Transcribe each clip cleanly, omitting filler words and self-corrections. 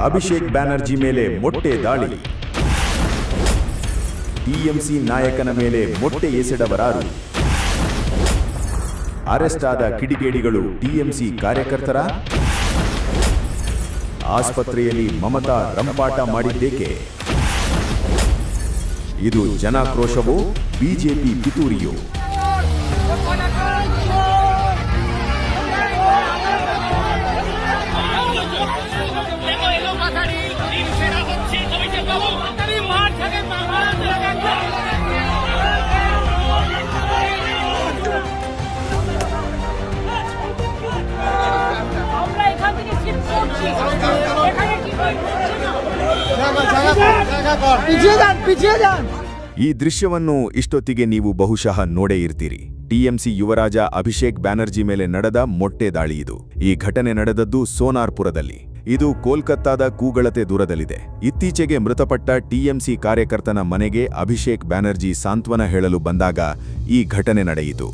ಅಭಿಷೇಕ್ ಬ್ಯಾನರ್ಜಿ ಮೇಲೆ ಮೊಟ್ಟೆ ದಾಳಿ. ಟಿಎಂಸಿ ನಾಯಕನ ಮೇಲೆ ಮೊಟ್ಟೆ ಎಸೆದವರಾರು? ಅರೆಸ್ಟ್ ಆದ ಕಿಡಿಗೇಡಿಗಳು ಟಿಎಂಸಿ ಕಾರ್ಯಕರ್ತರ? ಆಸ್ಪತ್ರೆಯಲ್ಲಿ ಮಮತಾ ರಂಪಾಟ ಮಾಡಿದ್ದೇಕೆ? ಇದು ಜನಾಕ್ರೋಶವೋ ಬಿಜೆಪಿ ಪಿತೂರಿಯೋ? ಈ ದೃಶ್ಯವನ್ನು ಇಷ್ಟೊತ್ತಿಗೆ ನೀವು ಬಹುಶಃ ನೋಡೇ ಇರ್ತೀರಿ. ಟಿಎಂಸಿ ಯುವರಾಜ ಅಭಿಷೇಕ್ ಬ್ಯಾನರ್ಜಿ ಮೇಲೆ ನಡೆದ ಮೊಟ್ಟೆ ದಾಳಿ ಇದು. ಈ ಘಟನೆ ನಡೆದದ್ದು ಸೋನಾರ್ಪುರದಲ್ಲಿ. ಇದು ಕೋಲ್ಕತ್ತಾದ ಕೂಗಳತೆ ದೂರದಲ್ಲಿದೆ. ಇತ್ತೀಚೆಗೆ ಮೃತಪಟ್ಟ ಟಿಎಂಸಿ ಕಾರ್ಯಕರ್ತನ ಮನೆಗೆ ಅಭಿಷೇಕ್ ಬ್ಯಾನರ್ಜಿ ಸಾಂತ್ವನ ಹೇಳಲು ಬಂದಾಗ ಈ ಘಟನೆ ನಡೆಯಿತು.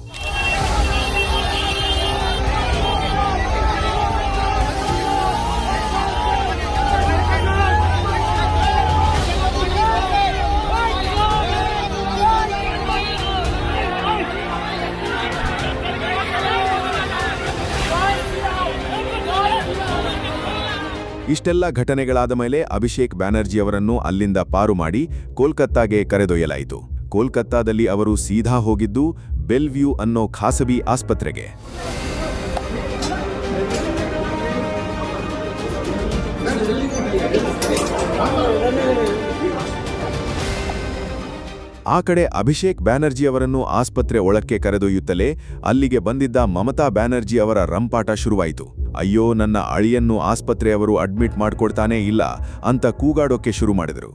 ಇಷ್ಟೆಲ್ಲ ಘಟನೆಗಳಾದ ಮೇಲೆ ಅಭಿಷೇಕ್ ಬ್ಯಾನರ್ಜಿಯವರನ್ನು ಅಲ್ಲಿಂದ ಪಾರು ಮಾಡಿ ಕೋಲ್ಕತ್ತಾಗೆ ಕರೆದೊಯ್ಯಲಾಯಿತು. ಕೋಲ್ಕತ್ತಾದಲ್ಲಿ ಅವರು ಸೀದಾ ಹೋಗಿದ್ದು ಬೆಲ್ವ್ಯೂ ಅನ್ನೋ ಖಾಸಗಿ ಆಸ್ಪತ್ರೆಗೆ. ಆ ಕಡೆ ಅಭಿಷೇಕ್ ಬ್ಯಾನರ್ಜಿಯವರನ್ನು ಆಸ್ಪತ್ರೆ ಒಳಕ್ಕೆ ಕರೆದೊಯ್ಯುತ್ತಲೇ ಅಲ್ಲಿಗೆ ಬಂದಿದ್ದ ಮಮತಾ ಬ್ಯಾನರ್ಜಿ ಅವರ ರಂಪಾಟ ಶುರುವಾಯಿತು. ಅಯ್ಯೋ, ನನ್ನ ಅಳಿಯನ್ನು ಆಸ್ಪತ್ರೆಯವರು ಅಡ್ಮಿಟ್ ಮಾಡ್ಕೊಡ್ತಾನೇ ಇಲ್ಲ ಅಂತ ಕೂಗಾಡೋಕೆ ಶುರು ಮಾಡಿದರು.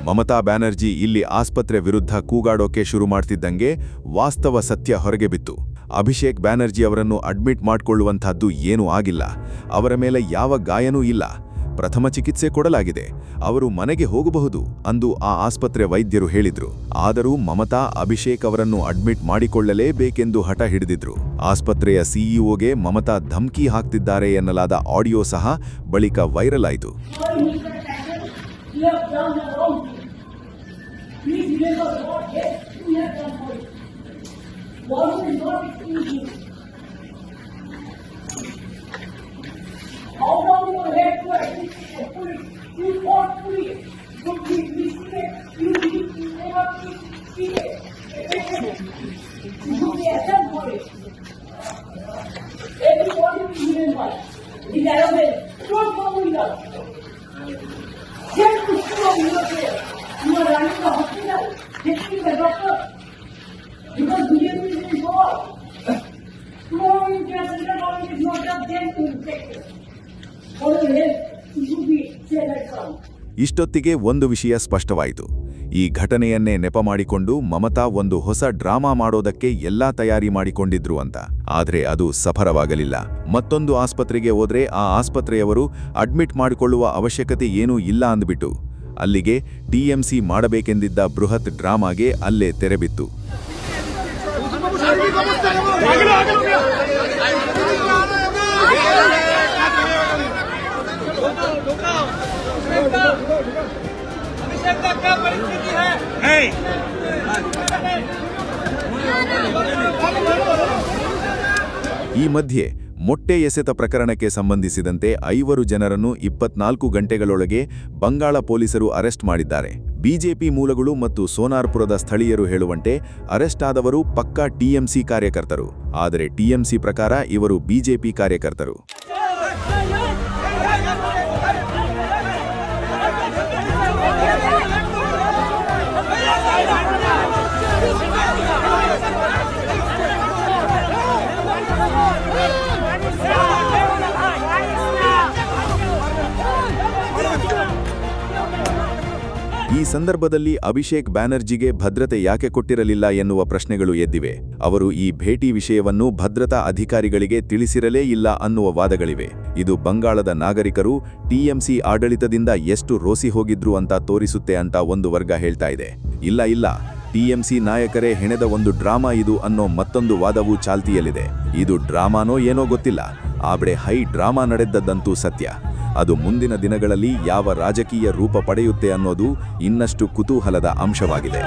ಮಮತಾ ಬ್ಯಾನರ್ಜಿ ಇಲ್ಲಿ ಆಸ್ಪತ್ರೆ ವಿರುದ್ಧ ಕೂಗಾಡೋಕೆ ಶುರು ಮಾಡ್ತಿದ್ದಂಗೆ ವಾಸ್ತವ ಸತ್ಯ ಹೊರಗೆ ಬಿತ್ತು. ಅಭಿಷೇಕ್ ಬ್ಯಾನರ್ಜಿ ಅವರನ್ನು ಅಡ್ಮಿಟ್ ಮಾಡಿಕೊಳ್ಳುವಂತಹದ್ದು ಏನೂ ಆಗಿಲ್ಲ. ಅವರ ಮೇಲೆ ಯಾವ ಗಾಯನೂ ಇಲ್ಲ. ಪ್ರಥಮ ಚಿಕಿತ್ಸೆ ಕೊಡಲಾಗಿದೆ. ಅವರು ಮನೆಗೆ ಹೋಗಬಹುದು ಅಂದು ಆ ಆಸ್ಪತ್ರೆ ವೈದ್ಯರು ಹೇಳಿದ್ರು. ಆದರೂ ಮಮತಾ ಅಭಿಷೇಕ್ ಅವರನ್ನು ಅಡ್ಮಿಟ್ ಮಾಡಿಕೊಳ್ಳಲೇಬೇಕೆಂದು ಹಠ ಹಿಡಿದಿದ್ರು. ಆಸ್ಪತ್ರೆಯ ಸಿಇಒಗೆ ಮಮತಾ ಧಮ್ಕಿ ಹಾಕ್ತಿದ್ದಾರೆ ಎನ್ನಲಾದ ಆಡಿಯೋ ಸಹ ಬಳಿಕ ವೈರಲ್ ಆಯಿತು. ಇಷ್ಟೊತ್ತಿಗೆ ಒಂದು ವಿಷಯ ಸ್ಪಷ್ಟವಾಯಿತು. ಈ ಘಟನೆಯನ್ನೇ ನೆಪ ಮಾಡಿಕೊಂಡು ಮಮತಾ ಒಂದು ಹೊಸ ಡ್ರಾಮಾ ಮಾಡೋದಕ್ಕೆ ಎಲ್ಲಾ ತಯಾರಿ ಮಾಡಿಕೊಂಡಿದ್ರು ಅಂತ. ಆದ್ರೆ ಅದು ಸಫಲವಾಗಲಿಲ್ಲ. ಮತ್ತೊಂದು ಆಸ್ಪತ್ರೆಗೆ ಹೋದ್ರೆ ಆ ಆಸ್ಪತ್ರೆಯವರು ಅಡ್ಮಿಟ್ ಮಾಡಿಕೊಳ್ಳುವ ಅವಶ್ಯಕತೆ ಏನೂ ಇಲ್ಲ ಅಂದ್ಬಿಟ್ಟು ಅಲ್ಲಿಗೆ ಟಿಎಂಸಿ ಮಾಡಬೇಕೆಂದಿದ್ದ ಬೃಹತ್ ಡ್ರಾಮಾಗೆ ಅಲ್ಲೇ ತೆರೆಬಿತ್ತು. ಈ ಮಧ್ಯೆ ಮೊಟ್ಟೆ ಎಸೆತ ಪ್ರಕರಣಕ್ಕೆ ಸಂಬಂಧಿಸಿದಂತೆ 5 ಜನರನ್ನು 24 ಗಂಟೆಗಳೊಳಗೆ ಬಂಗಾಳ ಪೊಲೀಸರು ಅರೆಸ್ಟ್ ಮಾಡಿದ್ದಾರೆ. ಬಿಜೆಪಿ ಮೂಲಗಳು ಮತ್ತು ಸೋನಾರ್ಪುರದ ಸ್ಥಳೀಯರು ಹೇಳುವಂತೆ ಅರೆಸ್ಟ್ ಆದವರು ಪಕ್ಕಾ ಟಿಎಂಸಿ ಕಾರ್ಯಕರ್ತರು. ಆದರೆ ಟಿಎಂಸಿ ಪ್ರಕಾರ ಇವರು ಬಿಜೆಪಿ ಕಾರ್ಯಕರ್ತರು. ಈ ಈ ಸಂದರ್ಭದಲ್ಲಿ ಅಭಿಷೇಕ್ ಬ್ಯಾನರ್ಜಿಗೆ ಭದ್ರತೆ ಯಾಕೆ ಕೊಟ್ಟಿರಲಿಲ್ಲ ಎನ್ನುವ ಪ್ರಶ್ನೆಗಳು ಎದ್ದಿವೆ. ಅವರು ಈ ಭೇಟಿ ವಿಷಯವನ್ನು ಭದ್ರತಾ ಅಧಿಕಾರಿಗಳಿಗೆ ತಿಳಿಸಿರಲೇ ಇಲ್ಲ ಅನ್ನುವ ವಾದಗಳಿವೆ. ಇದು ಬಂಗಾಳದ ನಾಗರಿಕರು ಟಿಎಂಸಿ ಆಡಳಿತದಿಂದ ಎಷ್ಟು ರೋಸಿ ಹೋಗಿದ್ರು ಅಂತ ತೋರಿಸುತ್ತೆ ಅಂತ ಒಂದು ವರ್ಗ ಹೇಳ್ತಾ ಇದೆ. ಇಲ್ಲ, ಟಿಎಂಸಿ ನಾಯಕರೇ ಹೆಣೆದ ಒಂದು ಡ್ರಾಮಾ ಇದು ಅನ್ನೋ ಮತ್ತೊಂದು ವಾದವೂ ಚಾಲ್ತಿಯಲ್ಲಿದೆ. ಇದು ಡ್ರಾಮಾನೋ ಏನೋ ಗೊತ್ತಿಲ್ಲ, ಆದ್ರೆ ಹೈ ಡ್ರಾಮಾ ನಡೆದದ್ದಂತೂ ಸತ್ಯ. ಅದು ಮುಂದಿನ ದಿನಗಳಲ್ಲಿ ಯಾವ ರಾಜಕೀಯ ರೂಪ ಪಡೆಯುತ್ತೆ ಅನ್ನೋದು ಇನ್ನಷ್ಟು ಕುತೂಹಲದ ಅಂಶವಾಗಿದೆ.